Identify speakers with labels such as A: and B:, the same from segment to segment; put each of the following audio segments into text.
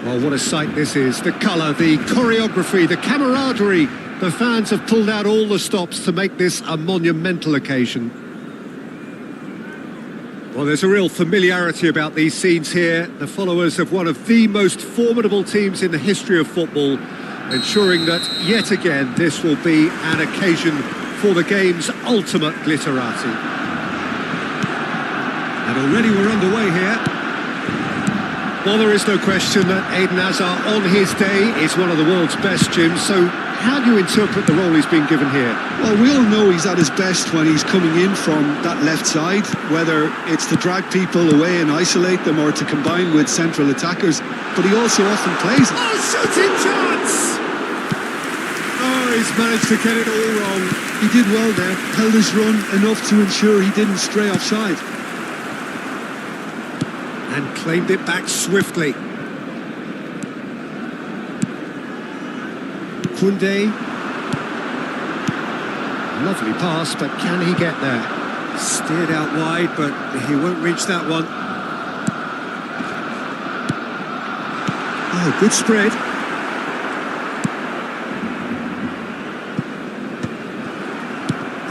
A: Oh, what a sight this is. The colour, the choreography, the camaraderie. The fans have pulled out all the stops to make this a monumental occasion. Well, there's a real familiarity about these scenes here. The followers of one of the most formidable teams in the history of football, ensuring that, yet again, this will be an occasion for the game's ultimate glitterati. And already we're underway here. Well, there is no question that Eden Hazard, on his day, is one of the world's best, Jim. So how do you interpret the role he's been given here?
B: Well, we all know he's at his best when he's coming in from that left side, whether it's to drag people away and isolate them or to combine with central attackers. But he also often plays it.
A: Oh, shooting chance! Oh, he's managed to get it all wrong.
B: He did well there, held his run enough to ensure he didn't stray offside.
A: And claimed it back swiftly. Koundé. Lovely pass, but can he get there? Steered out wide, but he won't reach that one. Oh, good spread.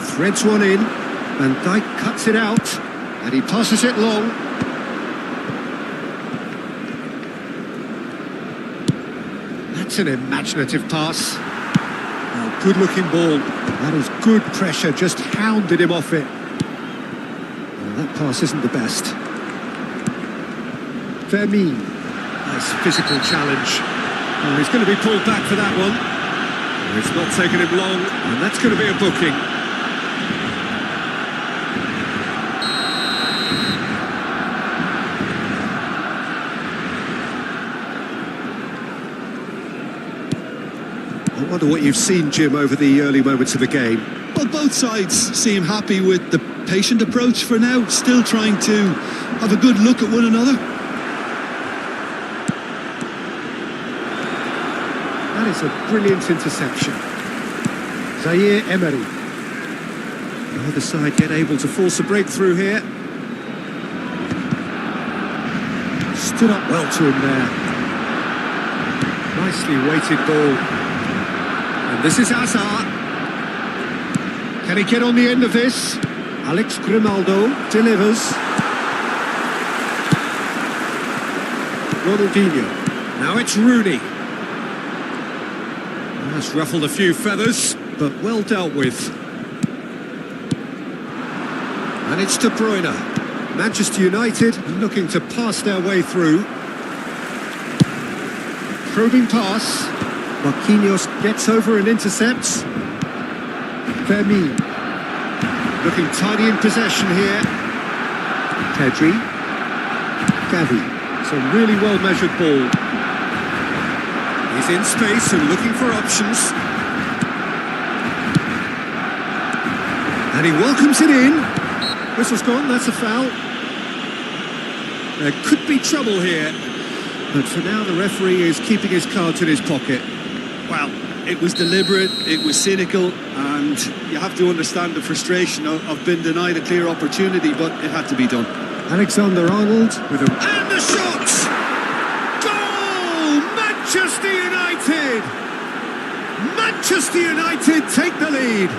A: Threads one in, and Dijk cuts it out, and he passes it long. That's an imaginative pass. Oh, good-looking ball. That is good pressure, just hounded him off it. Well, that pass isn't the best. Vermeer. Nice physical challenge. Oh, he's going to be pulled back for that one. Oh, it's not taken him long, and that's going to be a booking. wonder what you've seen, Jim, over the early moments of the game.
B: Well, both sides seem happy with the patient approach for now, still trying to have a good look at one another.
A: That is a brilliant interception. Zaire Emery. Either side yet able to force a breakthrough here. Stood up well to him there. Nicely weighted ball. And this is Hazard. Can he get on the end of this? Alex Grimaldo delivers. Ronaldinho. Now it's Rooney. That's ruffled a few feathers, but well dealt with. And it's De Bruyne. Manchester United looking to pass their way through. Probing pass. Marquinhos gets over and intercepts. Fermin. Looking tidy in possession here. Pedri. Gavi. It's a really well-measured ball. He's in space and looking for options. And he welcomes it in. Whistle's gone, that's a foul. There could be trouble here. But for now, the referee is keeping his cards in his pocket.
B: Well, it was deliberate, it was cynical, and you have to understand the frustration of being denied a clear opportunity, but it had to be done.
A: Alexander-Arnold with a...
B: And the shot! Goal! Manchester United! Manchester United take the lead!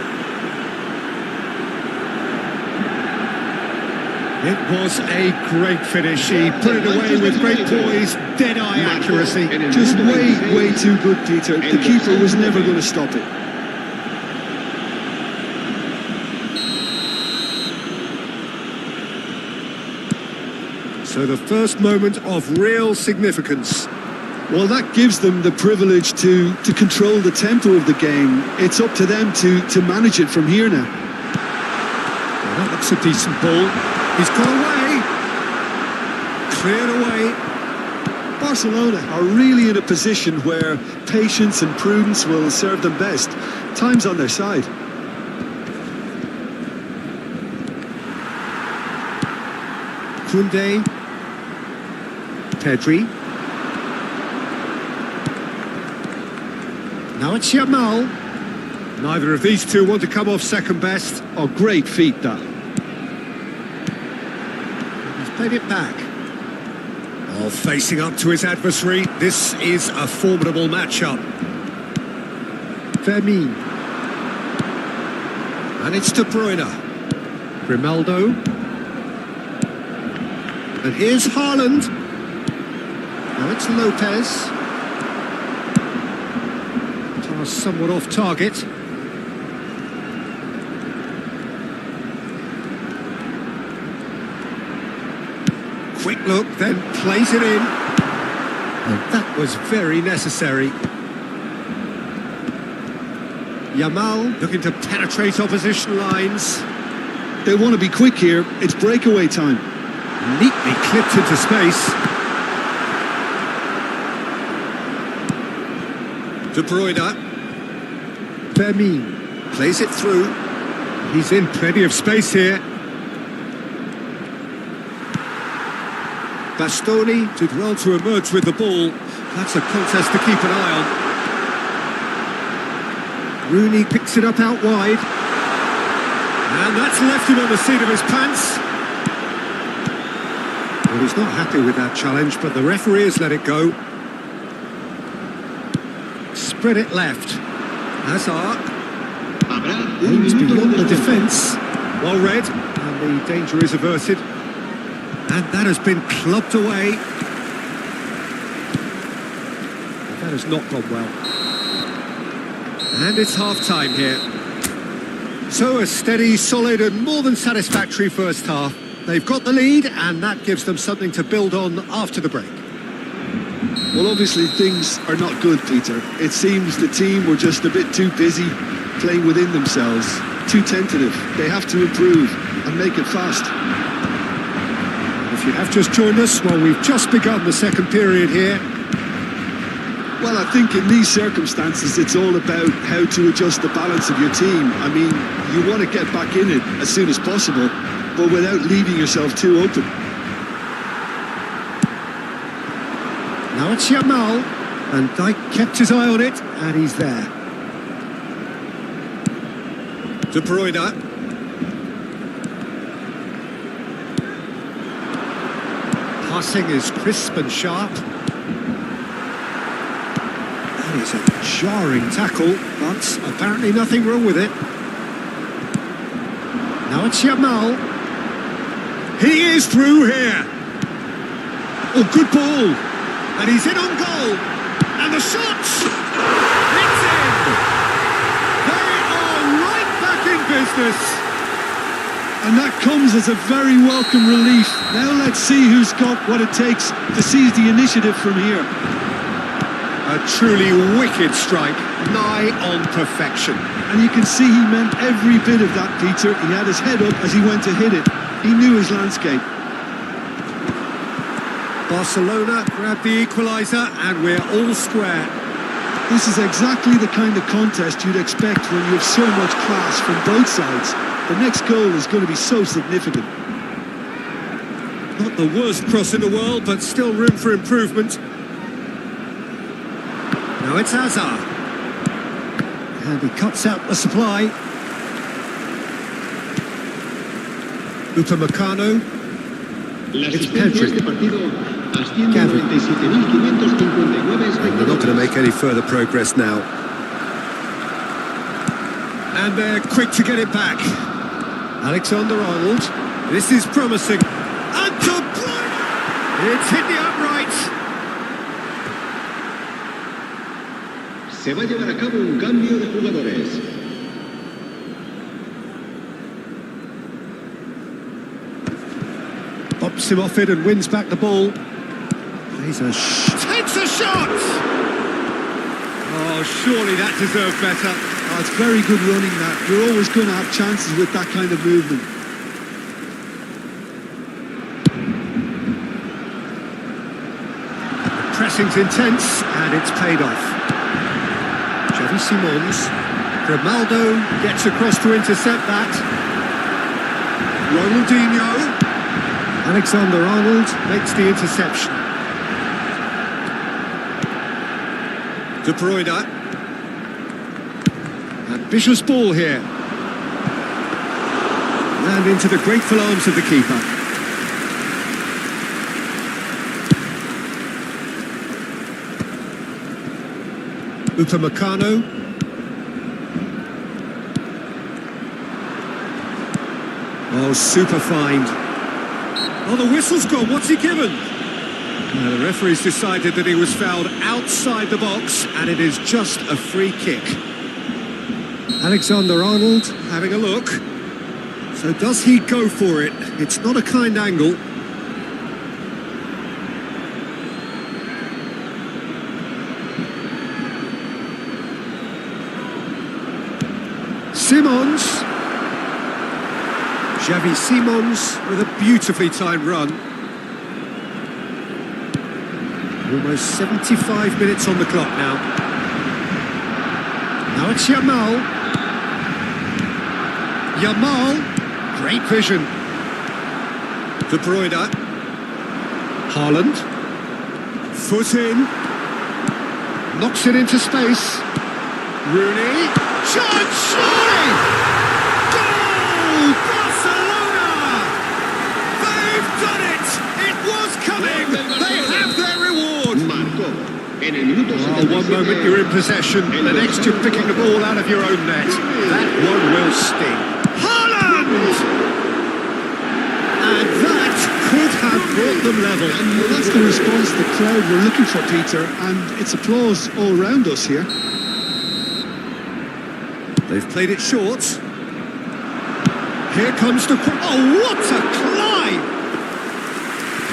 A: It was a great finish. He put it away with great poise, dead-eye accuracy.
B: Just way too good, Peter. The keeper was never going to stop it.
A: So the first moment of real significance.
B: Well, that gives them the privilege to control the tempo of the game. It's up to them to manage it from here now.
A: Well, that looks a decent ball. He's got away. Cleared away.
B: Barcelona are really in a position where patience and prudence will serve them best. Time's on their side.
A: Koundé. Pedri. Now it's Yamal. Neither of these two want to come off second best.
B: Oh, great feat, that.
A: Played it back. Oh, facing up to his adversary. This is a formidable matchup. Fermin. And it's De Bruyne. Grimaldo. And here's Haaland. Now it's Lopez. Pass somewhat off target. Quick look, then plays it in. And that was very necessary. Yamal looking to penetrate opposition lines.
B: They want to be quick here. It's breakaway time.
A: Neatly clipped into space. De Bruyne. Fermin plays it through. He's in plenty of space here. Bastoni did well to emerge with the ball. That's a contest to keep an eye on. Rooney picks it up out wide. And that's left him on the seat of his pants. Well, he's not happy with that challenge, but the referee has let it go. Spread it left. Hazard. Aims beyond the defence. Well read, and the danger is averted. And that has been clubbed away. That has not gone well. And it's half-time here. So a steady, solid and more than satisfactory first half. They've got the lead and that gives them something to build on after the break.
B: Well, obviously things are not good, Peter. It seems the team were just a bit too busy playing within themselves. Too tentative. They have to improve and make it fast.
A: If you have just joined us, well, we've just begun the second period here.
B: Well, I think in these circumstances, it's all about how to adjust the balance of your team. I mean, you want to get back in it as soon as possible, but without leaving yourself too open.
A: Now it's Yamal, and Dijk kept his eye on it, and he's there. De Bruyne. Passing is crisp and sharp. That is a jarring tackle, but apparently nothing wrong with it. Now it's Yamal. He is through here. Oh, good ball. And he's in on goal. And the shots! It's in! They are right back in business.
B: And that comes as a very welcome relief. Now let's see who's got what it takes to seize the initiative from here.
A: A truly wicked strike, nigh on perfection.
B: And you can see he meant every bit of that, Peter. He had his head up as he went to hit it. He knew his landscape.
A: Barcelona grabbed the equaliser and we're all square.
B: This is exactly the kind of contest you'd expect when you have so much class from both sides. The next goal is going to be so significant.
A: Not the worst cross in the world, but still room for improvement. Now it's Hazard. And he cuts out the supply. Upamecano. It's Pedri. Gavi. And they're not going to make any further progress now. And they're quick to get it back. Alexander-Arnold. This is promising. And De Bruyne! It's hit the upright.
C: Se va a llevar a cabo un cambio de jugadores.
A: Pops him off it and wins back the ball. Takes a shot! Oh, surely that deserved better.
B: Oh, it's very good running, that. You're always going to have chances with that kind of movement.
A: The pressing's intense and it's paid off. Xavi Simons. Grimaldo gets across to intercept that. Ronaldinho. Alexander-Arnold makes the interception. De Bruyne. Ambitious ball here. And into the grateful arms of the keeper. Upamecano. Oh, super find. Oh, the whistle's gone. What's he given? The referee's decided that he was fouled outside the box, and it is just a free kick. Alexander-Arnold having a look. So does he go for it? It's not a kind angle. Simons. Xavi Simons with a beautifully timed run. Almost 75 minutes on the clock now. Now it's Yamal. Yamal, great vision. De Bruyne. Haaland. Foot in. Knocks it into space. Rooney. Chance, surely! Goal! Barcelona! They've done it! It was coming! They have their reward! Oh, one moment you're in possession, the next you're picking the ball out of your own net. That one will sting. Haaland! And that could have brought them level.
B: Well, that's the response the crowd were looking for, Peter, and it's applause all around us here.
A: They've played it short. Here comes the... Oh, what a climb!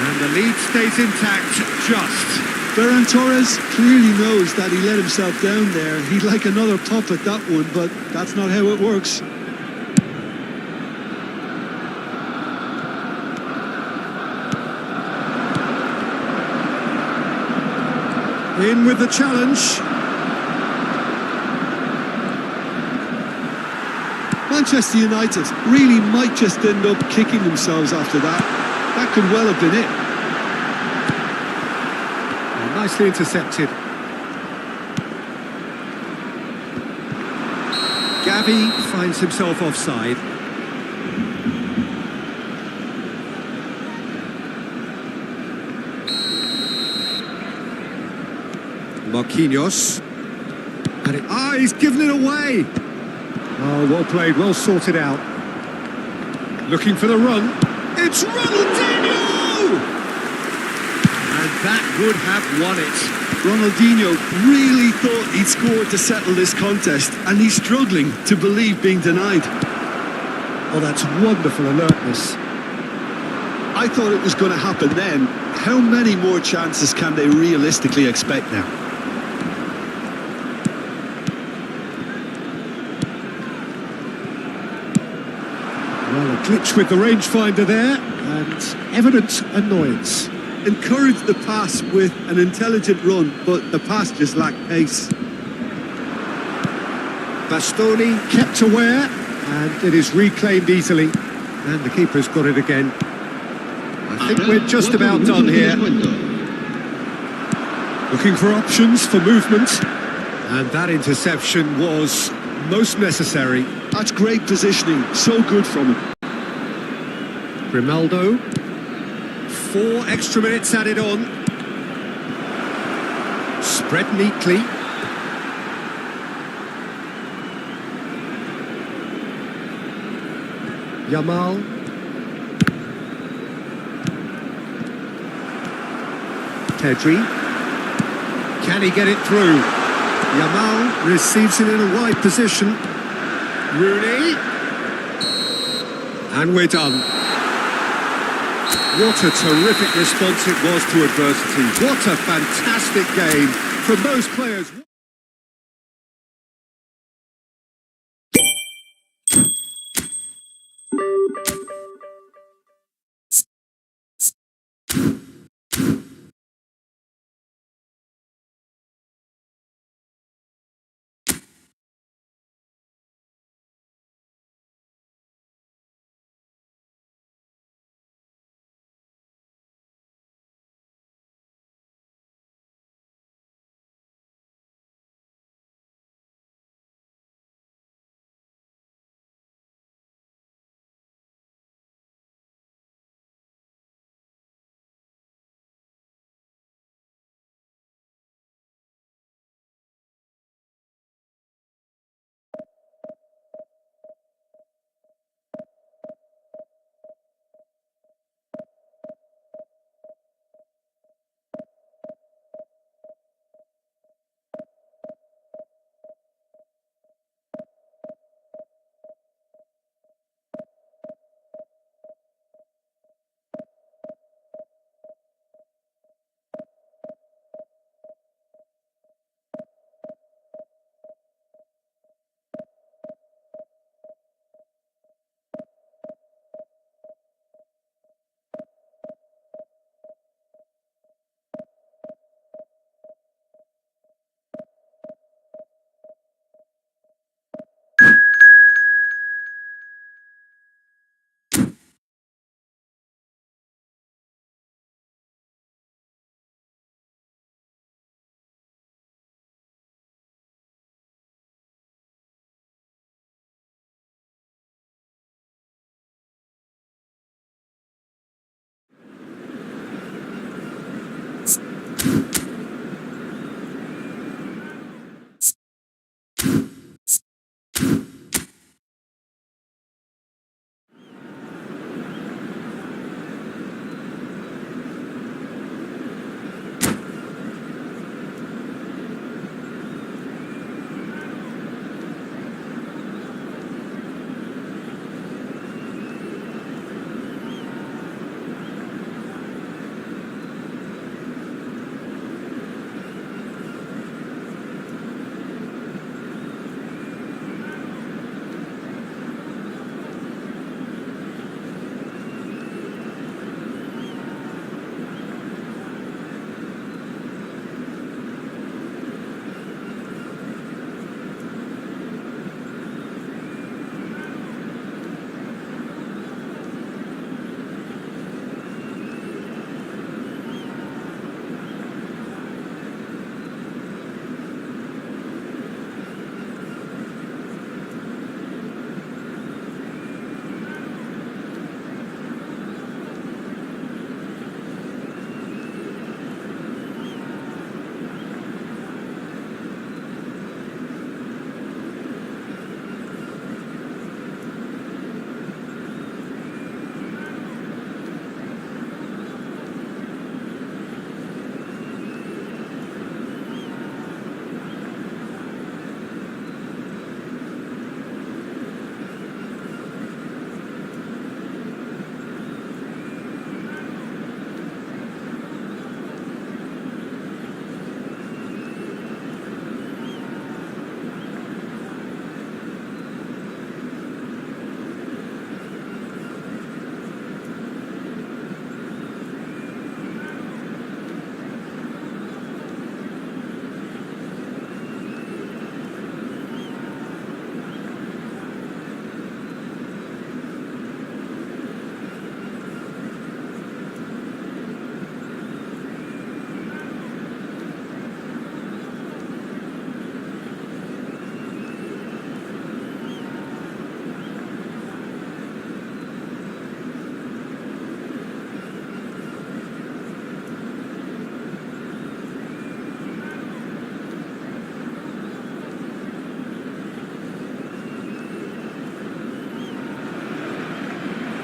A: And the lead stays intact, just.
B: Ferran Torres clearly knows that he let himself down there. He'd like another pop at that one, but that's not how it works.
A: In with the challenge.
B: Manchester United really might just end up kicking themselves after that. That could well have been it.
A: Nicely intercepted. Gavi finds himself offside. Marquinhos. And he's given it away. Oh, well played, well sorted out. Looking for the run. It's Ronaldinho! And that would have won it.
B: Ronaldinho really thought he'd scored to settle this contest, and he's struggling to believe being denied.
A: Oh, that's wonderful alertness.
B: I thought it was going to happen then. How many more chances can they realistically expect now?
A: Well, a glitch with the rangefinder there, and evident annoyance.
B: Encouraged the pass with an intelligent run, but the pass just lacked pace.
A: Bastoni kept aware, and it is reclaimed easily. And the keeper's got it again. I think we're just about done here. Looking for options for movement. And that interception was most necessary.
B: That's great positioning, so good from him.
A: Grimaldo. 4 extra minutes added on. Spread neatly. Yamal. Pedri. Can he get it through? Yamal receives it in a wide position. Rooney. And we're done. What a terrific response it was to adversity. What a fantastic game from those players.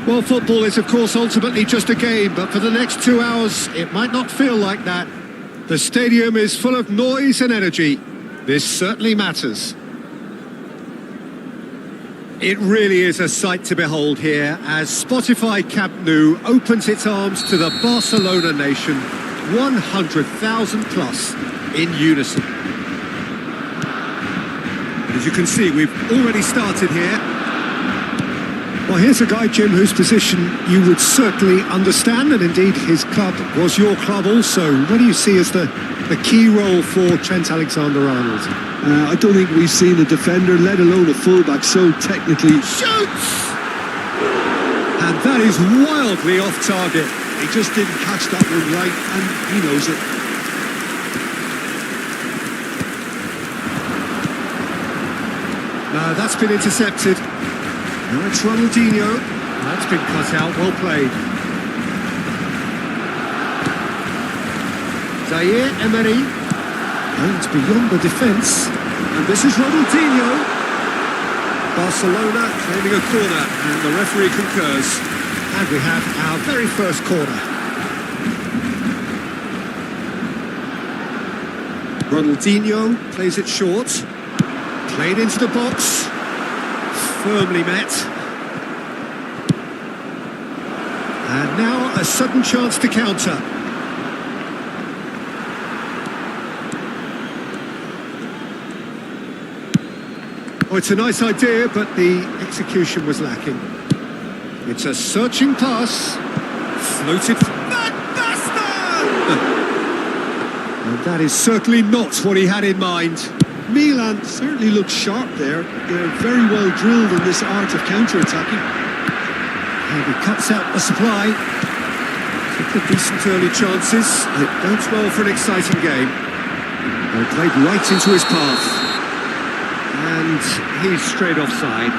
A: Well, football is, of course, ultimately just a game, but for the next 2 hours, it might not feel like that. The stadium is full of noise and energy. This certainly matters. It really is a sight to behold here as Spotify Camp Nou opens its arms to the Barcelona nation, 100,000 plus in unison. As you can see, we've already started here. Well, here's a guy, Jim, whose position you would certainly understand, and indeed his club was your club also. What do you see as the key role for Trent Alexander-Arnold?
B: I don't think we've seen a defender, let alone a fullback, so technically...
A: Shoots! And that is wildly off target.
B: He just didn't catch that one right, and he knows it.
A: No, that's been intercepted. Now it's Ronaldinho. That's been cut out, well played. Zaire Emery. And it's beyond the defence. And this is Ronaldinho. Barcelona claiming a corner, and the referee concurs. And we have our very first corner. Ronaldinho plays it short. Played into the box. Firmly met. And now a sudden chance to counter. Oh, it's a nice idea, but the execution was lacking. It's a searching pass. Floated. And that is certainly not what he had in mind.
B: Milan certainly looked sharp there. They're very well drilled in this art of counter-attacking.
A: And he cuts out the supply. Took the decent early chances. It bodes well for an exciting game. They played right into his path. And he's straight offside.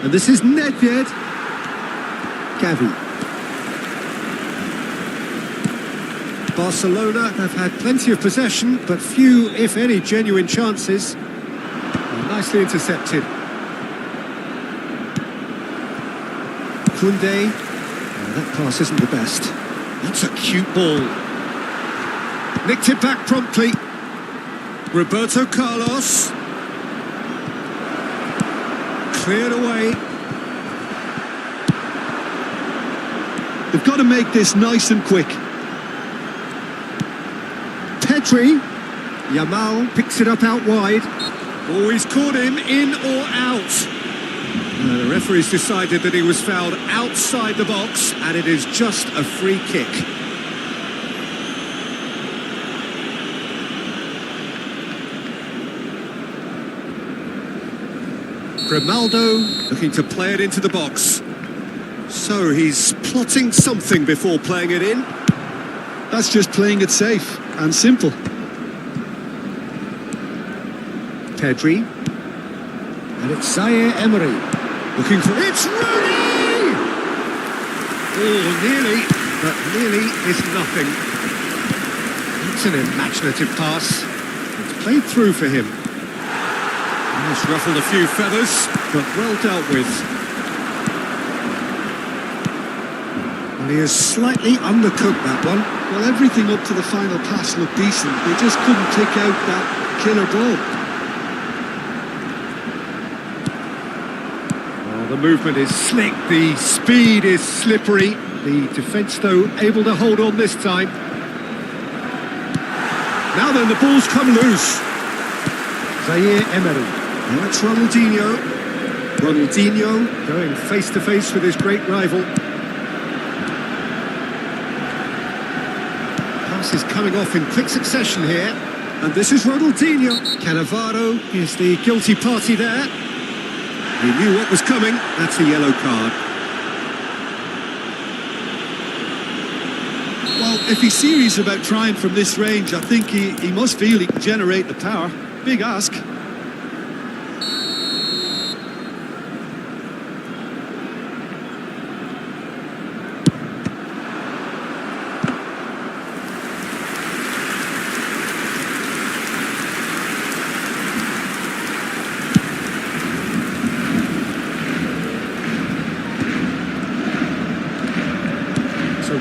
A: And this is Nedved. Gavi. Barcelona have had plenty of possession, but few, if any, genuine chances. And nicely intercepted. Koundé. That pass isn't the best. That's a cute ball. Nicked it back promptly. Roberto Carlos. Cleared away.
B: They've got to make this nice and quick.
A: Pedri. Yamal picks it up out wide. Oh, he's caught him in or out. The referee's decided that he was fouled outside the box, and it is just a free kick. Grimaldo looking to play it into the box. So he's plotting something before playing it in.
B: That's just playing it safe and simple.
A: Pedri. And it's Zaire Emery. Looking for... It's Rooney! Oh, nearly, but nearly is nothing. It's an imaginative pass. It's played through for him. He's ruffled a few feathers, but well dealt with. And he has slightly undercooked that one.
B: Well, everything up to the final pass looked decent. They just couldn't pick out that killer ball.
A: Well, the movement is slick, the speed is slippery. The defence, though, able to hold on this time. Now then, the ball's come loose. Zaire Emery. Now it's Ronaldinho. Ronaldinho going face-to-face with his great rival. Pass is coming off in quick succession here. And this is Ronaldinho. Cannavaro is the guilty party there. He knew what was coming. That's a yellow card.
B: Well, if he's serious about trying from this range, I think he must feel he can generate the power. Big ask.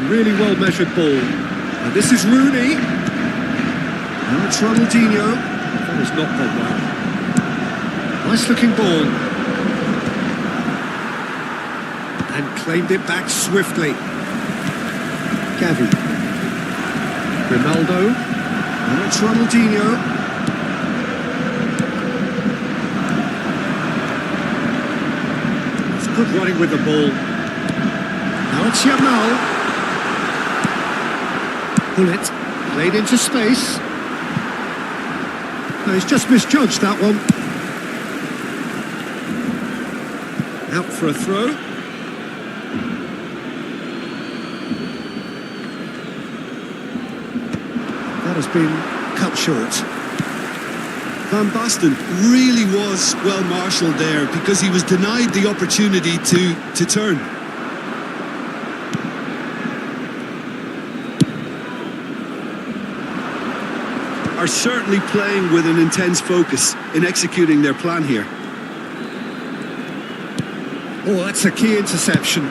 A: really well-measured ball. And this is Rooney. Now it's Ronaldinho. That has not gone well. Nice-looking ball. And claimed it back swiftly. Gavi. Ronaldo. And it's Ronaldinho. It's good running with the ball. Now it's Yamal. Pull it. Played into space. No, he's just misjudged that one. Out for a throw. That has been cut short.
B: Van Basten really was well marshalled there because he was denied the opportunity to turn. Are certainly playing with an intense focus in executing their plan here.
A: Oh, that's a key interception.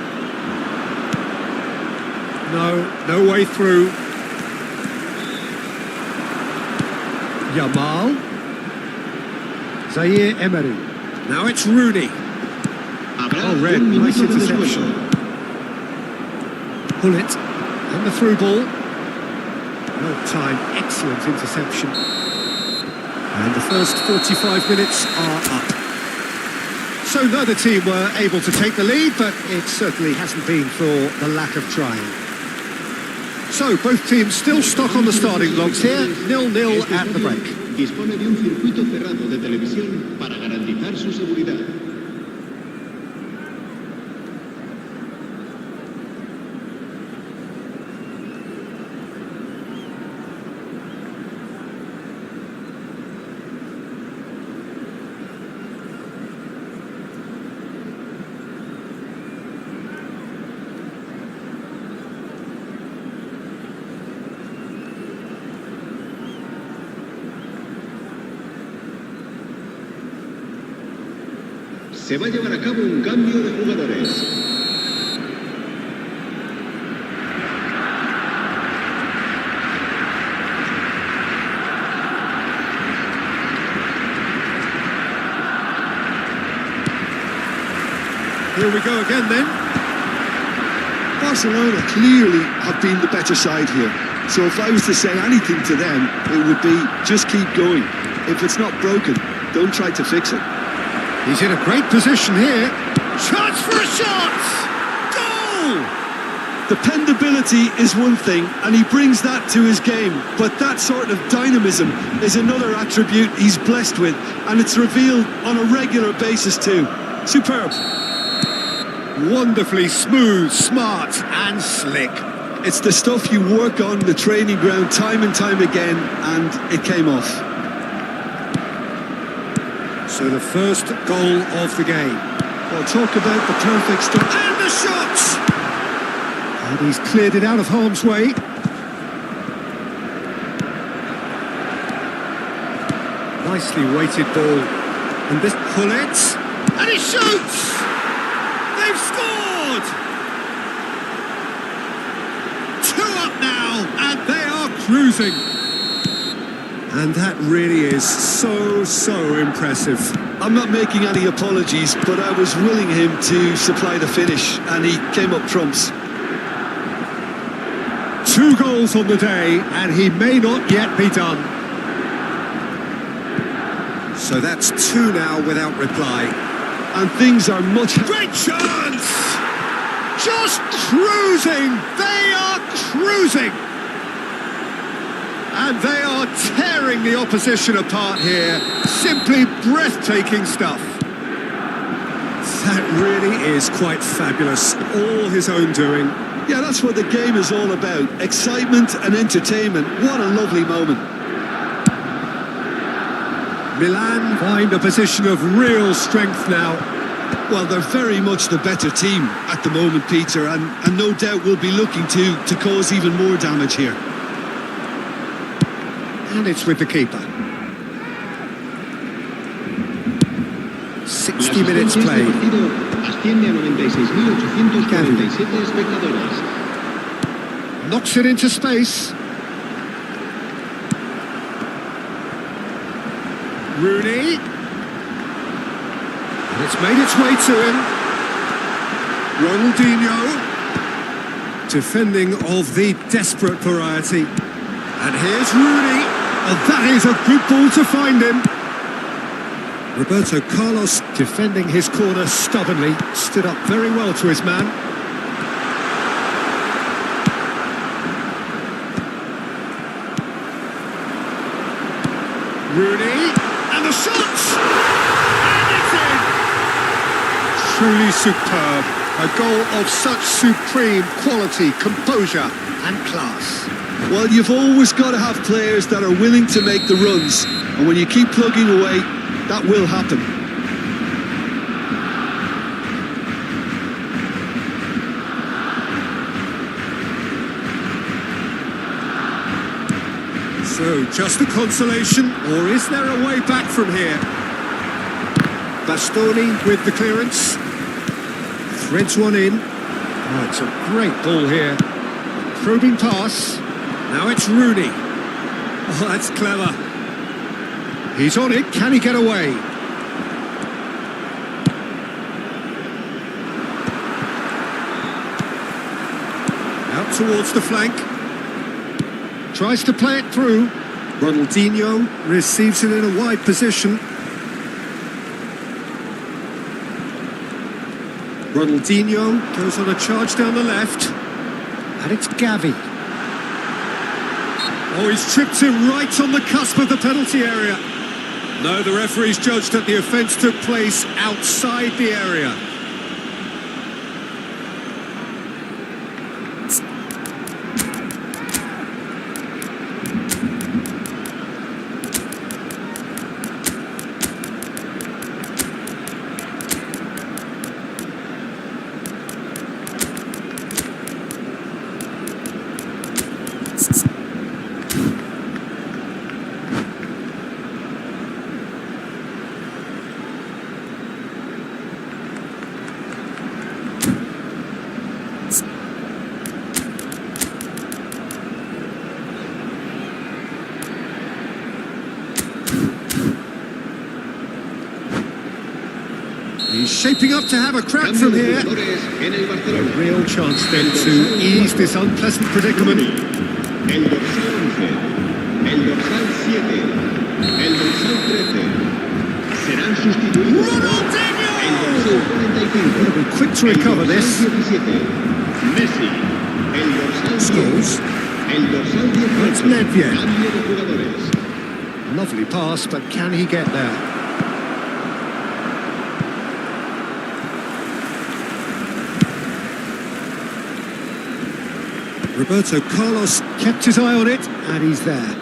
A: No way through. Yamal. Zaire Emery. Now it's Rooney. Oh, red, nice interception. Pull it. And the through ball. Well timed, excellent interception. And the first 45 minutes are up. So neither team were able to take the lead, but it certainly hasn't been for the lack of trying. So both teams still stuck on the starting blocks here, 0-0 at the break.
C: Dispone de un circuito cerrado de televisión para garantizar su seguridad. Se va a llevar a cabo un cambio de jugadores.
A: Here we go again then.
B: Barcelona clearly have been the better side here. So if I was to say anything to them, it would be just keep going. If it's not broken, don't try to fix it.
A: He's in a great position here. Chance for a shot! Goal!
B: Dependability is one thing, and he brings that to his game. But that sort of dynamism is another attribute he's blessed with, and it's revealed on a regular basis too. Superb.
A: Wonderfully smooth, smart and slick.
B: It's the stuff you work on the training ground time and time again, and it came off.
A: So the first goal of the game.
B: Well, talk about the perfect start.
A: And the shot! And he's cleared it out of harm's way. Nicely weighted ball. And this pull it. And he shoots! They've scored! 2 up now, and they are cruising. And that really is so impressive.
B: I'm not making any apologies, but I was willing him to supply the finish, and he came up trumps.
A: 2 goals on the day, and he may not yet be done. So that's 2 now without reply.
B: And things are much...
A: Great chance! Just cruising! They are cruising! And they are tearing the opposition apart here. Simply breathtaking stuff. That really is quite fabulous. All his own doing.
B: Yeah, that's what the game is all about. Excitement and entertainment. What a lovely moment.
A: Milan find a position of real strength now.
B: Well, they're very much the better team at the moment, Peter, and no doubt will be looking to cause even more damage here.
A: And it's with the keeper. 60 minutes played.
C: Asciende a 96.847 espectadores.
A: Knocks it into space. Rooney. And it's made its way to him. Ronaldinho. Defending of the desperate variety. And here's Rooney. And that is a good ball to find him. Roberto Carlos defending his corner stubbornly. Stood up very well to his man. Rooney. And the shots! And it's in! Truly superb. A goal of such supreme quality, composure and class.
B: Well, you've always got to have players that are willing to make the runs. And when you keep plugging away, that will happen.
A: So, just a consolation, or is there a way back from here? Bastoni with the clearance. Threads one in. Oh, it's a great ball here. Probing pass. Now it's Rooney. Oh, that's clever. He's on it. Can he get away? Out towards the flank. Tries to play it through. Ronaldinho receives it in a wide position. Ronaldinho goes on a charge down the left. And it's Gavi. Oh, he's tripped him right on the cusp of the penalty area. No, the referee's judged that the offence took place outside the area. He's shaping up to have a crack from here. A real chance then to ease this unpleasant predicament.
C: El dorsal 11, el dorsal 7, el dorsal 13 serán sustituidos por el dorsal 45.
A: Gotta be quick to recover this.
C: Messi, el dorsal 10,
A: Scores.
C: el dorsal 18.
A: It's Nedved.
C: Cambio de jugadores.
A: Lovely pass, but can he get there? Roberto Carlos kept his eye on it, and he's there.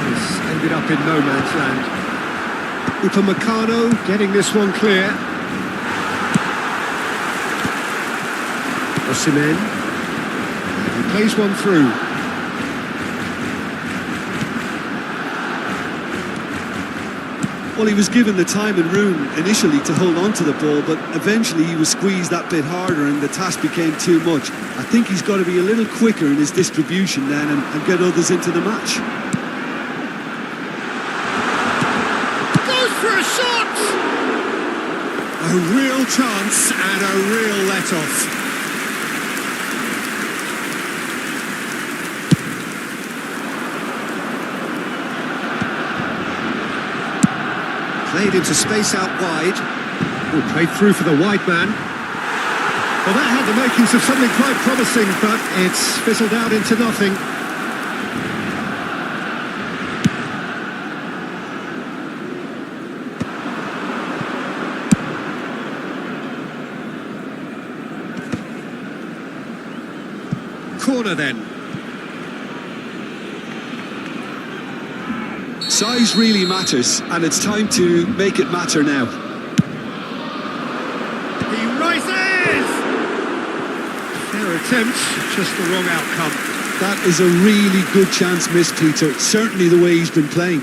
A: This ended up in no man's land. Upamecano getting this one clear. Osimhen. He plays one through.
B: Well, he was given the time and room initially to hold on to the ball, but eventually he was squeezed that bit harder and the task became too much. I think he's got to be a little quicker in his distribution then and get others into the match.
A: Goes for a shot! A real chance and a real let-off. Played into space out wide. Oh, played through for the wide man. Well, that had the makings of something quite promising, but it's fizzled out into nothing. Corner then.
B: Size really matters, and it's time to make it matter now.
A: He rises! Fair attempt, just the wrong outcome.
B: That is a really good chance missed, Peter. Certainly the way he's been playing.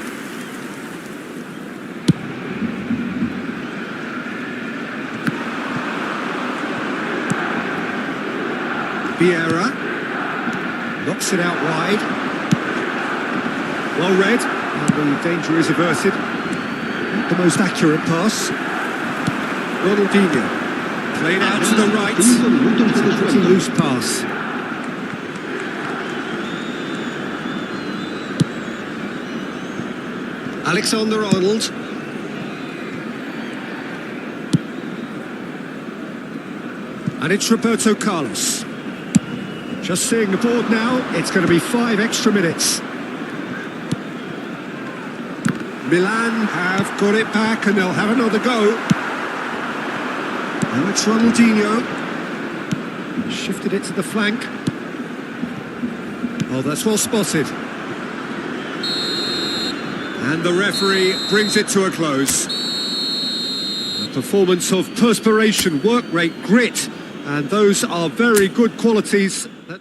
A: Vieira knocks it out wide. Well read, and the danger is averted. Not the most accurate pass. Ronaldinho played out to the right. It's a pretty loose pass. Alexander-Arnold. And it's Roberto Carlos. Just seeing the board now, it's going to be 5 extra minutes. Milan have got it back and they'll have another go. Now it's Ronaldinho. Shifted it to the flank. Oh, that's well spotted. And the referee brings it to a close. A performance of perspiration, work rate, grit, and those are very good qualities that...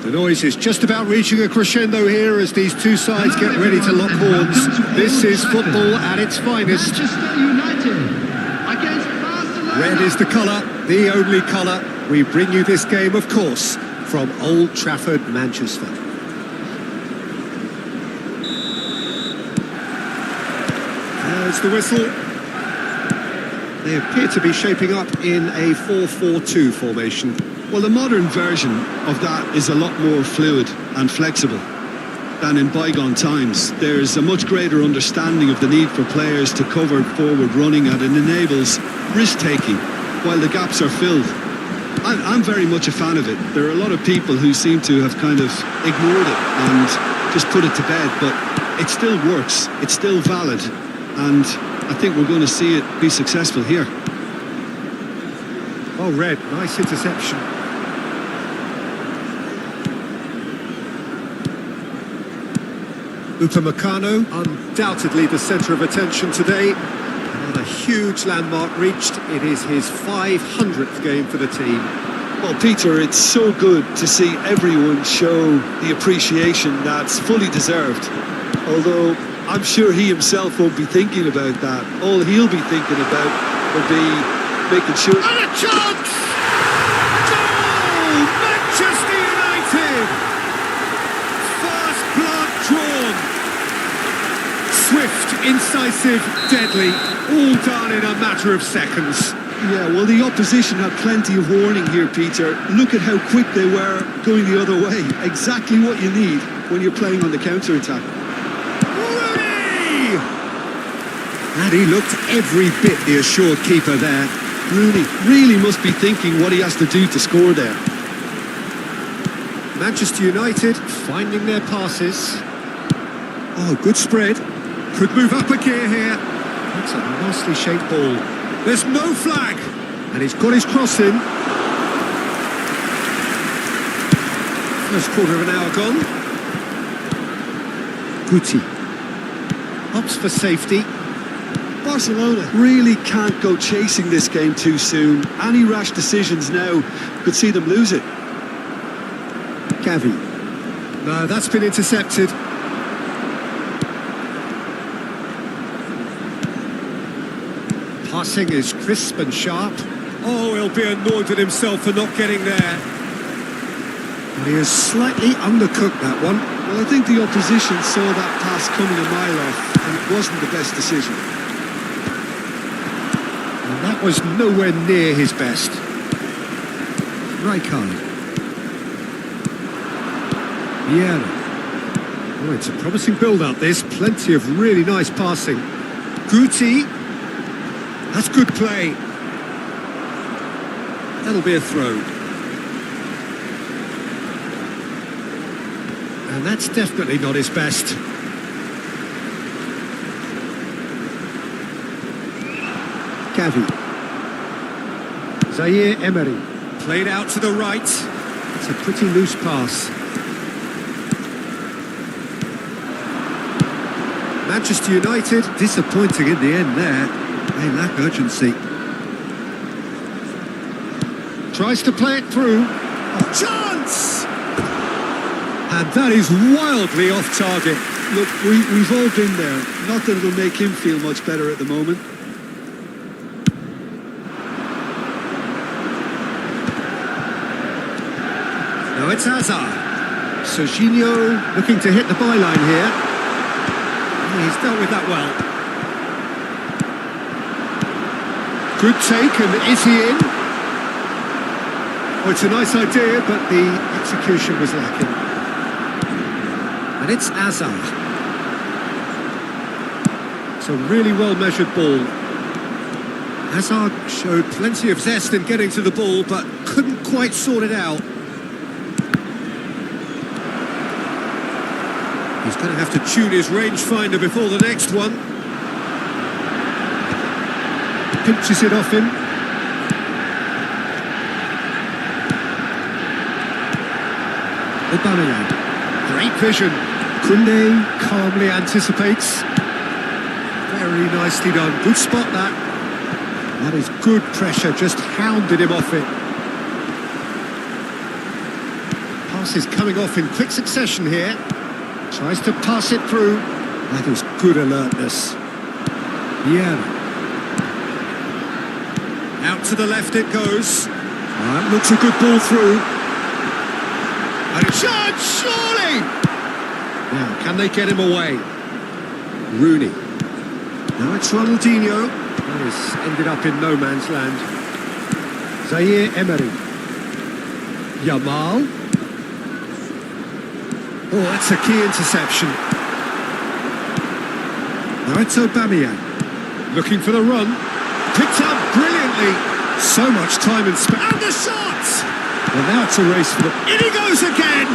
A: The noise is just about reaching a crescendo here as these two sides get ready to lock horns. This is football at its finest.
C: Manchester United against Barcelona.
A: Red is the colour, the only colour. We bring you this game, of course, from Old Trafford, Manchester. There's the whistle. They appear to be shaping up in a 4-4-2 formation.
B: Well, the modern version of that is a lot more fluid and flexible than in bygone times. There's a much greater understanding of the need for players to cover forward running, and it enables risk-taking while the gaps are filled. I'm very much a fan of it. There are a lot of people who seem to have kind of ignored it and just put it to bed, but it still works, it's still valid, and I think we're going to see it be successful here.
A: Oh, Red, nice interception. Upamecano, undoubtedly the centre of attention today. Another huge landmark reached. It is his 500th game for the team.
B: Well, Peter, it's so good to see everyone show the appreciation that's fully deserved. Although I'm sure he himself won't be thinking about that. All he'll be thinking about will be making sure...
A: And a chance! Goal! Manchester United! First blood drawn. Swift, incisive, deadly, all done in a matter of seconds.
B: Yeah, well, the opposition had plenty of warning here, Peter. Look at how quick they were going the other way. Exactly what you need when you're playing on the counter-attack.
A: Rooney! And he looked every bit the assured keeper there.
B: Rooney really must be thinking what he has to do to score there.
A: Manchester United finding their passes. Oh, good spread. Could move up a gear here. That's a nicely shaped ball. There's no flag. And he's got his cross in. First quarter of an hour gone. Guti. Opts for safety.
B: Barcelona really can't go chasing this game too soon. Any rash decisions now could see them lose it.
A: Gavi. No, that's been intercepted. Passing is crisp and sharp. Oh, he'll be annoyed with himself for not getting there. And he has slightly undercooked that one.
B: Well, I think the opposition saw that pass coming a mile off, and it wasn't the best decision.
A: And that was nowhere near his best. Rijkaard. Vieira. Oh, it's a promising build-up, this. Plenty of really nice passing. Guti. That's good play. That'll be a throw. And that's definitely not his best. Gavi. Zaire Emery. Played out to the right. It's a pretty loose pass. Manchester United disappointing in the end there. They lack urgency. Tries to play it through. A chance! And that is wildly off target.
B: Look, we've all been there. Not that it'll make him feel much better at the moment.
A: Now it's Hazard. Serginho looking to hit the byline here. He's dealt with that well. Good take, and is he in? Oh, it's a nice idea, but the execution was lacking. And it's Hazard. It's a really well-measured ball. Hazard showed plenty of zest in getting to the ball, but couldn't quite sort it out. He's going to have to tune his rangefinder before the next one. Pinches it off him. Aubameyang. Great vision. Koundé calmly anticipates. Very nicely done. Good spot that. That is good pressure. Just hounded him off it. Pass is coming off in quick succession here. Tries to pass it through. That is good alertness. Yeah. Out to the left it goes. Looks a good ball through. And it's shot, surely! Now, can they get him away? Rooney. Now it's Ronaldinho. That has ended up in no man's land. Zaire Emery. Yamal. Oh, that's a key interception. Now it's Aubameyang. Looking for the run. Picked up brilliantly. So much time and space. And the shot! Well, now it's a race for the... In he goes again!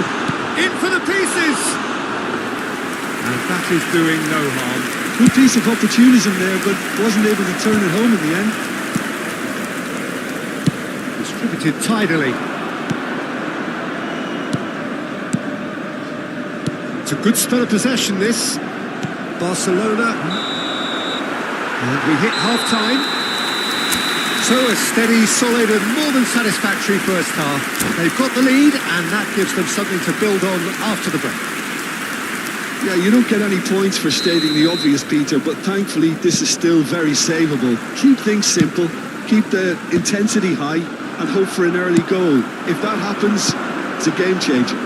A: In for the pieces! And that is doing no harm.
B: Good piece of opportunism there, but wasn't able to turn it home in the end.
A: Distributed tidily. It's a good spell of possession, this. Barcelona. And we hit half-time. So a steady, solid and more than satisfactory first half. They've got the lead and that gives them something to build on after the break.
B: Yeah, you don't get any points for stating the obvious, Peter, but thankfully this is still very savable. Keep things simple, keep the intensity high and hope for an early goal. If that happens, it's a game changer.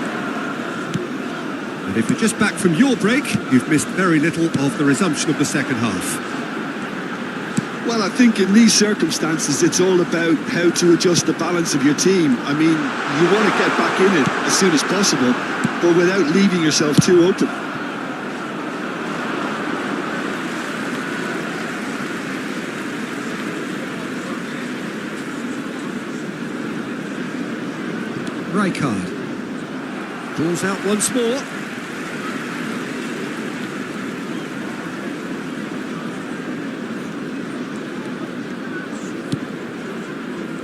A: And if you're just back from your break, you've missed very little of the resumption of the second half.
B: Well, I think in these circumstances, it's all about how to adjust the balance of your team. I mean, you want to get back in it as soon as possible, but without leaving yourself too open.
A: Rijkaard. Ball's out once more.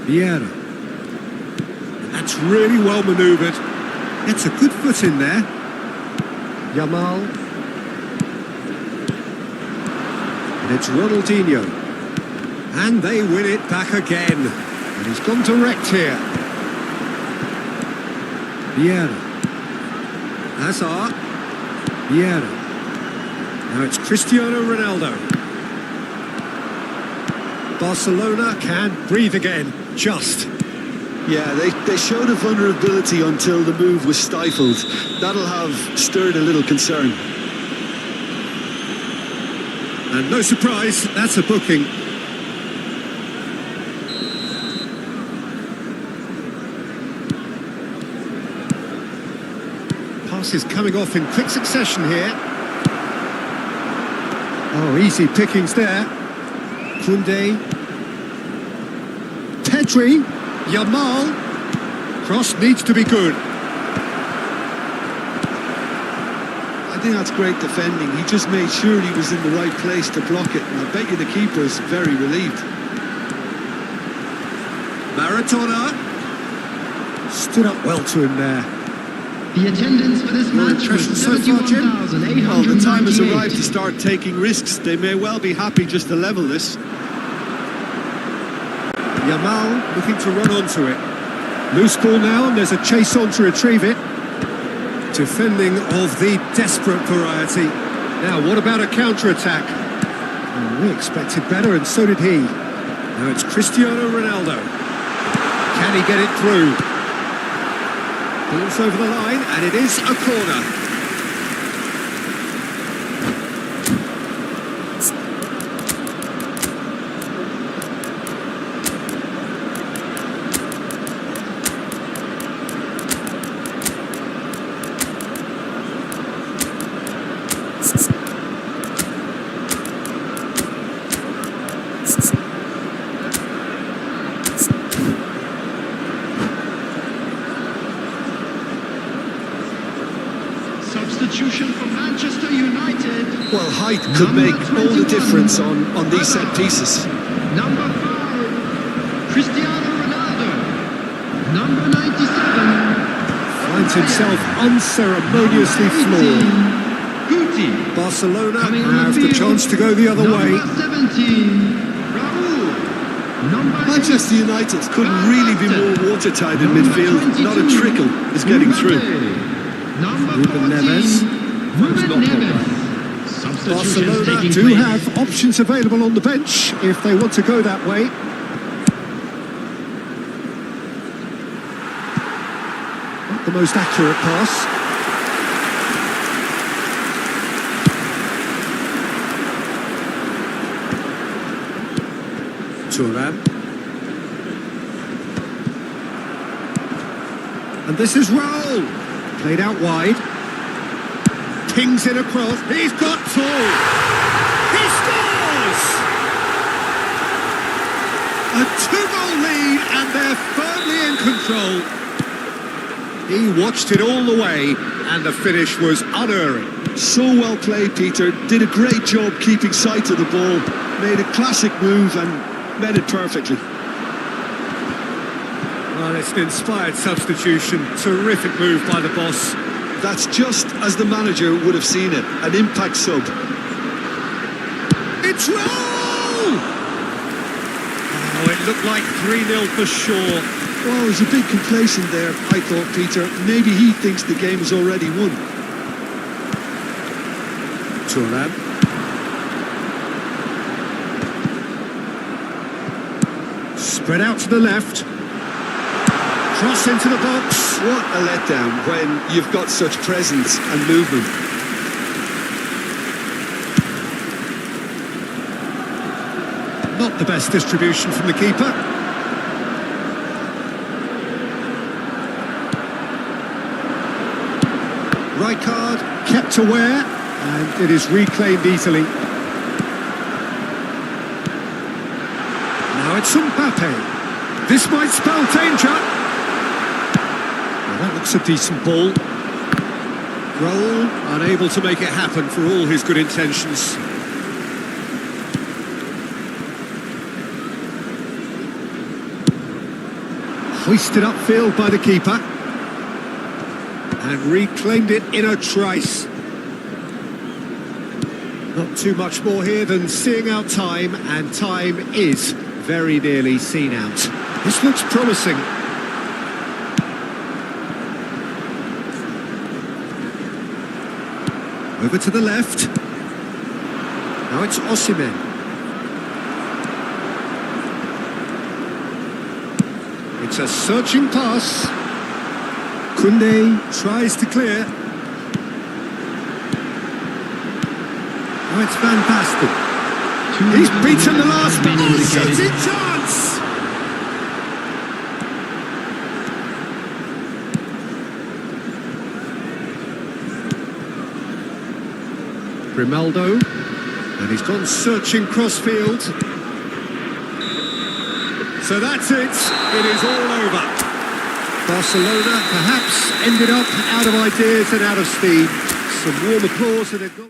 A: Vieira. That's really well manoeuvred. Gets a good foot in there. Yamal. And it's Ronaldinho. And they win it back again. And he's gone direct here. Vieira. Hazard. Vieira. Now it's Cristiano Ronaldo. Barcelona can breathe again. Just.
B: Yeah, they showed a vulnerability until the move was stifled. That'll have stirred a little concern.
A: And no surprise, that's a booking. Passes coming off in quick succession here. Oh, easy pickings there. Koundé. Pedri. Yamal. Cross needs to be good.
B: I think that's great defending. He just made sure he was in the right place to block it, and I bet you the keeper's very relieved.
A: Maradona. Stood up well to him there.
D: The attendance for this match was
A: so far, Jim?
D: 71,898.
B: Well, the time has arrived to start taking risks. They may well be happy just to level this.
A: Yamal looking to run onto it. Loose ball now, and there's a chase on to retrieve it. Defending of the desperate variety. Now, what about a counter-attack? Oh, we expected better, and so did he. Now it's Cristiano Ronaldo. Can he get it through? Ball's over the line, and it is a corner.
D: Substitution for Manchester United.
B: Well, height could make all the difference on these set pieces.
D: Number 5, Cristiano Ronaldo. Number 97.
A: Finds himself unceremoniously floored.
D: Guti.
A: Barcelona
D: Coming on
A: have the
D: field.
A: chance to go the other way.
D: Number 17. Raul. Number
B: Manchester United couldn't really be more watertight in midfield. Not a trickle is getting through.
D: Number
A: Ruben
D: 14.
A: Neves.
D: Ruben Neves. Substitutions
A: Barcelona
D: taking
A: do
D: place.
A: have options available on the bench if they want to go that way. Not the most accurate pass. Turan. And this is Raul. Played out wide. Pings it across. He's got two. He scores! A two-goal lead and they're firmly in control. He watched it all the way and the finish was unerring.
B: So well played, Peter. Did a great job keeping sight of the ball. Made a classic move and met it perfectly.
A: Well, it's an inspired substitution. Terrific move by the boss.
B: That's just as the manager would have seen it. An impact sub.
A: It's Raul! Oh, it looked like 3-0 for sure.
B: Well, he's a bit complacent there, I thought, Peter. Maybe he thinks the game is already won.
A: Turan. Spread out to the left. Cross into the box.
B: What a letdown when you've got such presence and movement.
A: Not the best distribution from the keeper. Rijkaard kept aware, and it is reclaimed easily. Now it's Mbappe. This might spell danger. Well, that looks a decent ball. Raul unable to make it happen for all his good intentions. Hoisted upfield by the keeper. And reclaimed it in a trice. Not too much more here than seeing out time, and time is very nearly seen out. This looks promising. Over to the left. Now it's Osimhen. It's a searching pass. Koundé tries to clear. Now it's Van Basten. He's beaten the last shooting chance! Grimaldo, and he's gone searching crossfield. So that's it. It is all over. Barcelona perhaps ended up out of ideas and out of steam. Some warm applause and a goal.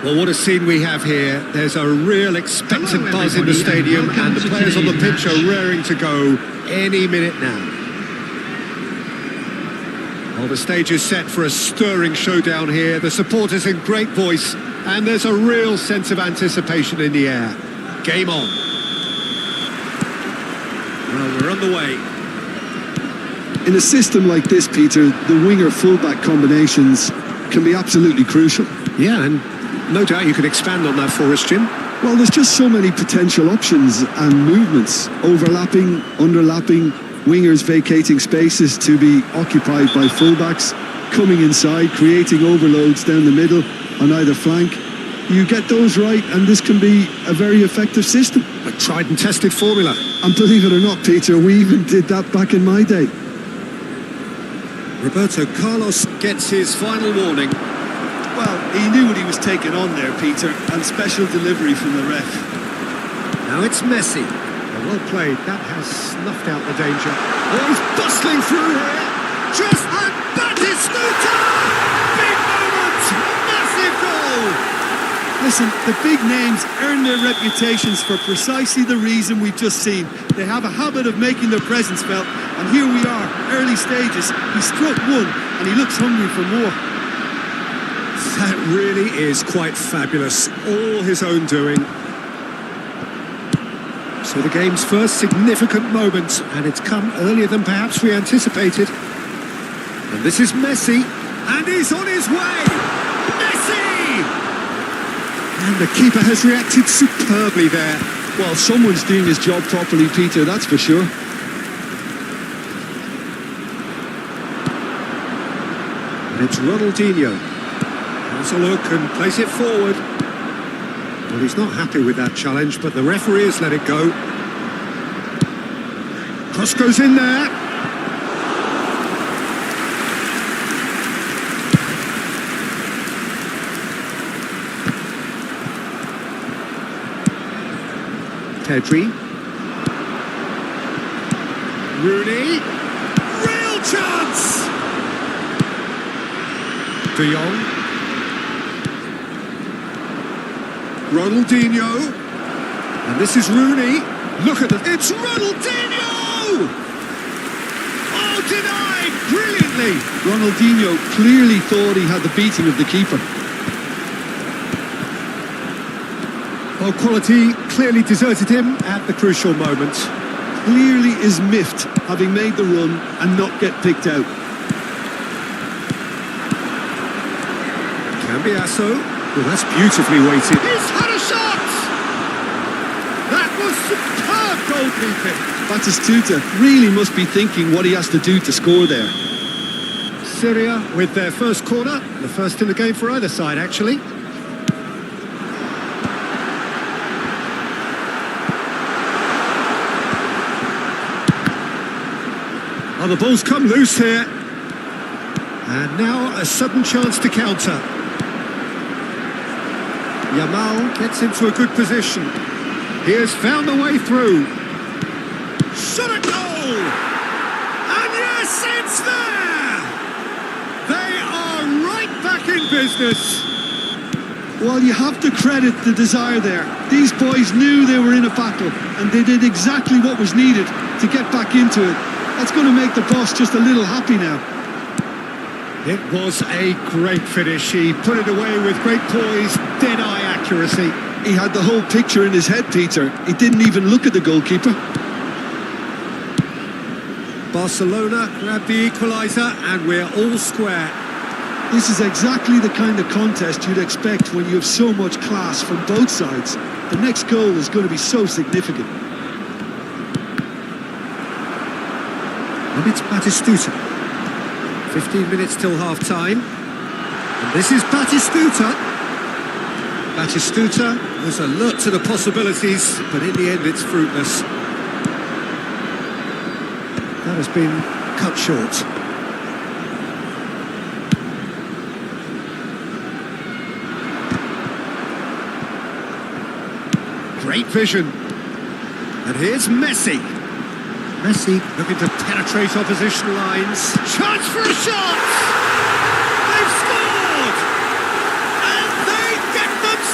A: Well, what a scene we have here. There's a real expectant
D: Hello,
A: buzz in the
D: everybody,
A: stadium,
D: and
A: and the
D: welcome to
A: players on the
D: today's
A: pitch are
D: match.
A: raring to go any minute now. Well, the stage is set for a stirring showdown here. The supporters in great voice, and there's a real sense of anticipation in the air. Game on. Well, we're underway.
B: In a system like this, Peter, the winger-fullback combinations can be absolutely crucial.
A: Yeah, and no doubt you could expand on that for us, Jim.
B: Well, there's just so many potential options and movements. Overlapping, underlapping, wingers vacating spaces to be occupied by fullbacks, coming inside, creating overloads down the middle on either flank. You get those right and this can be a very effective system.
A: A tried and tested formula.
B: And believe it or not, Peter, we even did that back in my day.
A: Roberto Carlos gets his final warning.
B: Well, he knew what he was taking on there, Peter, and special delivery from the ref.
A: Now it's Messi. Well played. That has snuffed out the danger. Oh, he's bustling through here. Just and Batistuta! Big moment! Massive goal!
B: Listen, the big names earn their reputations for precisely the reason we've just seen. They have a habit of making their presence felt, and here we are, early stages. He struck one, and he looks hungry for more.
A: That really is quite fabulous. All his own doing. So the game's first significant moment, and it's come earlier than perhaps we anticipated. And this is Messi, and he's on his way! Messi! And the keeper has reacted superbly there.
B: Well, someone's doing his job properly, Peter, that's for sure.
A: And it's Ronaldinho. Has a look and place it forward. Well, he's not happy with that challenge, but the referee has let it go. Cross goes in there. Pedri. Rooney. Real chance! De Jong. Ronaldinho. And this is Rooney. Look at it. It's Ronaldinho! Oh, denied brilliantly.
B: Ronaldinho clearly thought he had the beating of the keeper.
A: Well, quality clearly deserted him at the crucial moment.
B: Clearly is miffed, having made the run and not get picked out.
A: Cambiasso. Well, that's beautifully weighted. He's had a shot! That was superb goalkeeping.
B: Batistuta really must be thinking what he has to do to score there.
A: Syria with their first corner. The first in the game for either side, actually. Oh, the ball's come loose here. And now a sudden chance to counter. Yamal gets into a good position. He has found the way through. Shot at goal! And yes, it's there! They are right back in business.
B: Well, you have to credit the desire there. These boys knew they were in a battle, and they did exactly what was needed to get back into it. That's going to make the boss just a little happy now.
A: It was a great finish. He put it away with great poise, dead-eye accuracy.
B: He had the whole picture in his head, Peter. He didn't even look at the goalkeeper.
A: Barcelona grabbed the equaliser, and we're all square.
B: This is exactly the kind of contest you'd expect when you have so much class from both sides. The next goal is going to be so significant.
A: And it's Batistuta. 15 minutes till half-time. And this is Batistuta. Batistuta was alert to the possibilities, but in the end it's fruitless. That has been cut short. Great vision. And here's Messi. Messi looking to penetrate opposition lines. Chance for a shot! They've scored! And they get themselves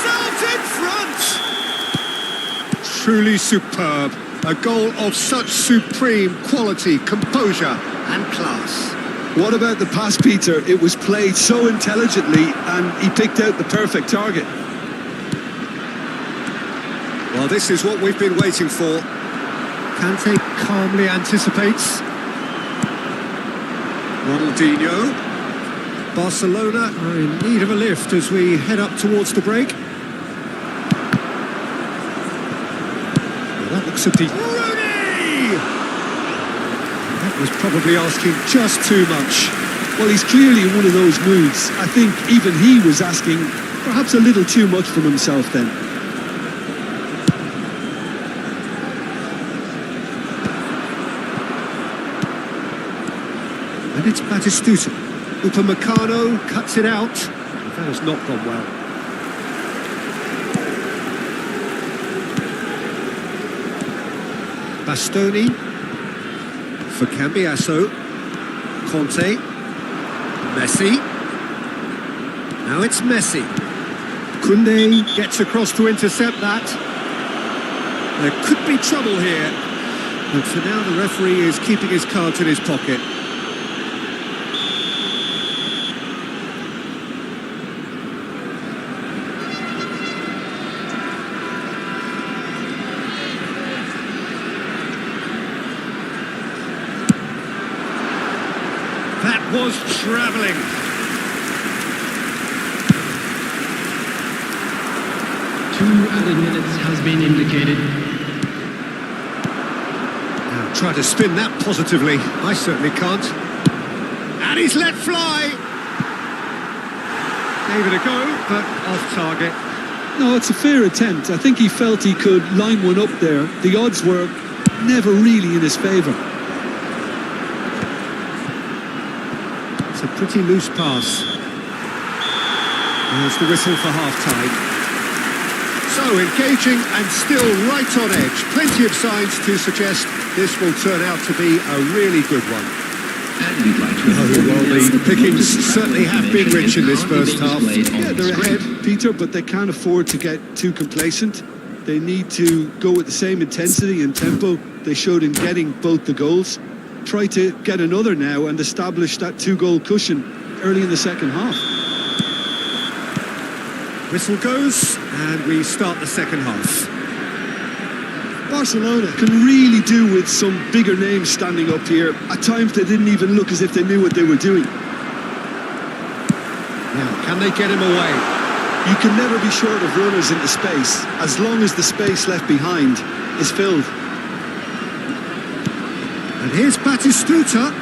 A: truly superb. A goal of such supreme quality, composure and class.
B: What about the pass, Peter? It was played so intelligently and he picked out the perfect target.
A: Well, this is what we've been waiting for. Kante calmly anticipates. Ronaldinho. Barcelona are in need of a lift as we head up towards the break. Well, that looks a deep... Rooney! That was probably asking just too much.
B: Well, he's clearly in one of those moods. I think even he was asking perhaps a little too much from himself then.
A: And it's Batistuta. Upamecano cuts it out. That has not gone well. Bastoni for Cambiasso. Conte. Messi. Now it's Messi. Koundé gets across to intercept that. There could be trouble here. But for now the referee is keeping his cards in his pocket. That was travelling.
D: Two added minutes has been indicated.
A: Now try to spin that positively. I certainly can't. And he's let fly. Gave it a go, but off target.
B: No, it's a fair attempt. I think he felt he could line one up there. The odds were never really in his favour.
A: It's a pretty loose pass. There's the whistle for half-time. So engaging and still right on edge. Plenty of signs to suggest this will turn out to be a really good one.
C: And we'd like to
A: Well, the pickings certainly have been rich in this first half.
B: Yeah, they're ahead, Peter, but they can't afford to get too complacent. They need to go with the same intensity and tempo they showed in getting both the goals. Try to get another now and establish that two-goal cushion early in the second half.
A: Whistle goes, and we start the second half.
B: Barcelona can really do with some bigger names standing up here. At times they didn't even look as if they knew what they were doing.
A: Now, can they get him away?
B: You can never be short of runners into space, as long as the space left behind is filled.
A: And here's Batistuta.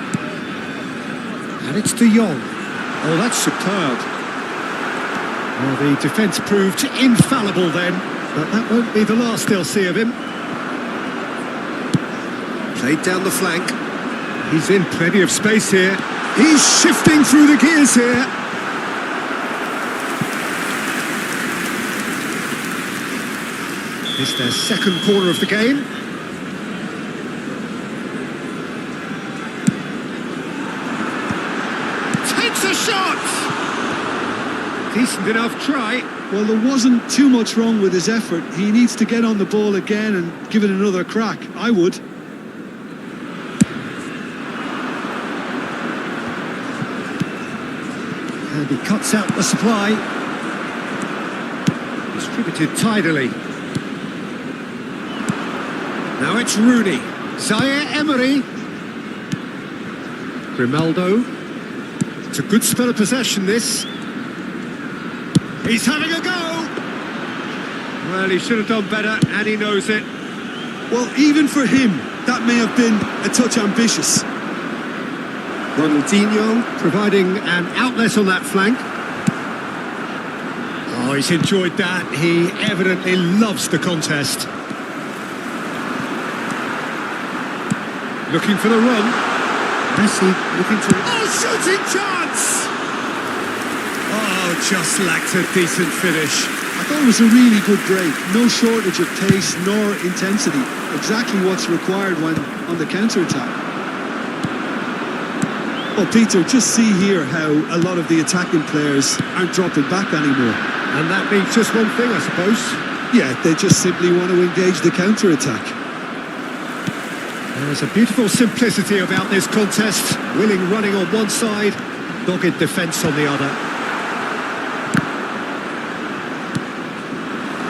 A: And it's De Jong. Oh, that's superb. Well, the defence proved infallible then, but that won't be the last they'll see of him. Played down the flank. He's in plenty of space here. He's shifting through the gears here. It's their second corner of the game. Takes a shot! Decent enough try.
B: Well, there wasn't too much wrong with his effort. He needs to get on the ball again and give it another crack. I would.
A: And he cuts out the supply. Distributed tidily. Now it's Rooney. Zaire Emery. Grimaldo. It's a good spell of possession, this. He's having a go! Well, he should have done better, and he knows it.
B: Well, even for him, that may have been a touch ambitious.
A: Ronaldinho providing an outlet on that flank. Oh, he's enjoyed that. He evidently loves the contest. Looking for the run. Messi looking to... Oh, shooting chance! Oh, just lacked a decent finish.
B: I thought it was a really good break. No shortage of pace nor intensity. Exactly what's required when on the counter-attack. Well, Peter, just see here how a lot of the attacking players aren't dropping back anymore.
A: And that means just one thing, I suppose.
B: Yeah, they just simply want to engage the counter-attack.
A: There's a beautiful simplicity about this contest. Willing running on one side, dogged defence on the other.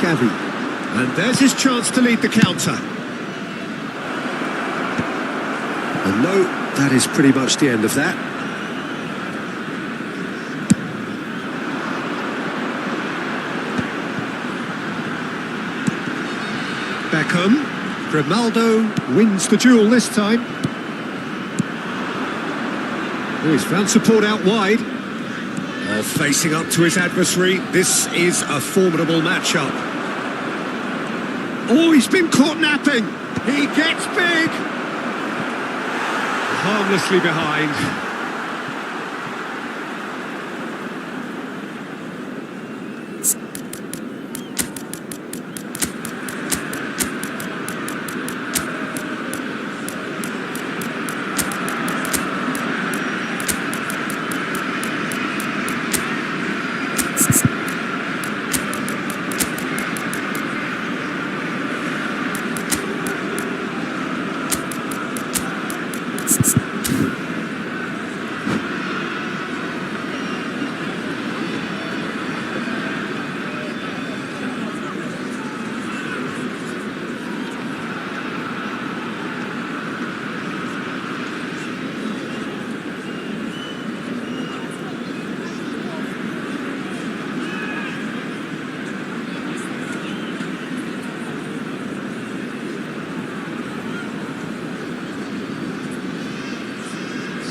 A: Gavi. And there's his chance to lead the counter. And no, that is pretty much the end of that. Beckham. Grimaldo wins the duel this time. Oh, he's found support out wide. Oh, facing up to his adversary. This is a formidable matchup. Oh, he's been caught napping. He gets big. Harmlessly behind.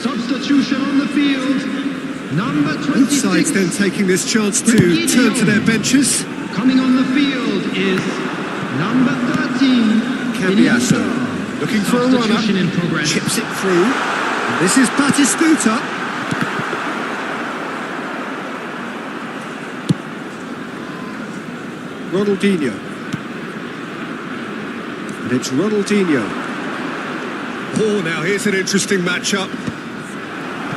D: Substitution on the field. Number 26.
A: Both sides then taking this chance to turn to their benches.
D: Coming on the field is number 13.
A: Cambiasso looking for a runner.
D: Substitution in progress.
A: Chips it through. And this is Batistuta. Ronaldinho. And it's Ronaldinho. Oh, now here's an interesting matchup.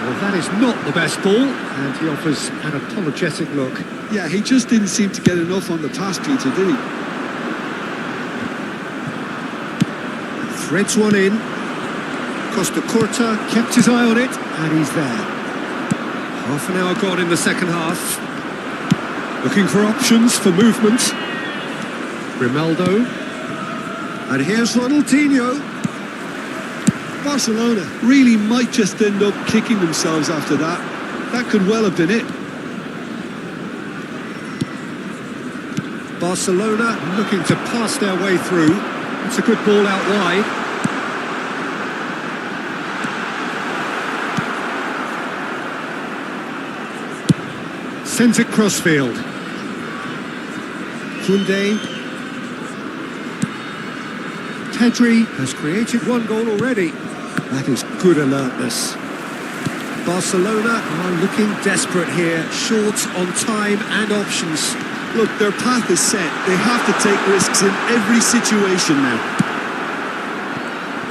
A: Well, that is not the best ball, and he offers an apologetic look.
B: Yeah, he just didn't seem to get enough on the pass, Peter, did he?
A: Threads one in. Costa Curta kept his eye on it, and he's there. Half an hour gone in the second half. Looking for options for movement. Grimaldo. And here's Ronaldinho.
B: Barcelona really might just end up kicking themselves after that. That could well have been it.
A: Barcelona looking to pass their way through. It's a good ball out wide. Sends it crossfield. Koundé. Pedri has created one goal already. That is good alertness. Barcelona are looking desperate here, short on time and options.
B: Look, their path is set. They have to take risks in every situation now.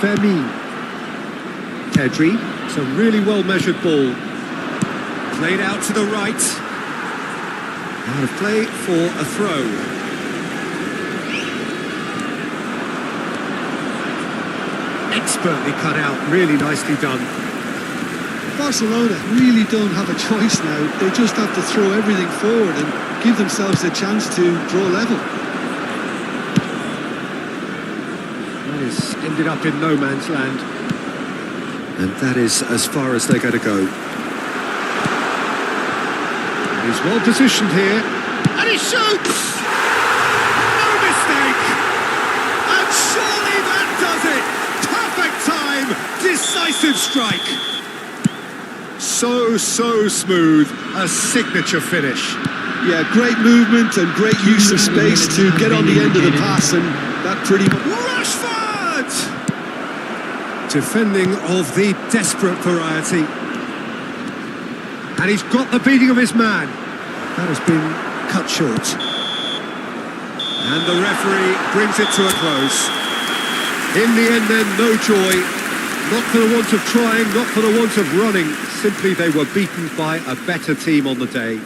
A: Fermin. Pedri. It's a really well-measured ball. Played out to the right. Out of play for a throw. Expertly cut out, really nicely done.
B: Barcelona really don't have a choice now. They just have to throw everything forward and give themselves a chance to draw level.
A: That is ended up in no man's land. And that is as far as they're going to go. He's well positioned here. And he shoots! No mistake! And surely that does it! Perfect time! Decisive strike! So smooth. A signature finish.
B: Yeah, great movement and great use of space to get on the end of the pass, and that pretty much...
A: Rashford! Defending of the desperate variety. And he's got the beating of his man. That has been cut short. And the referee brings it to a close. In the end then, no joy. Not for the want of trying, not for the want of running. Simply they were beaten by a better team on the day.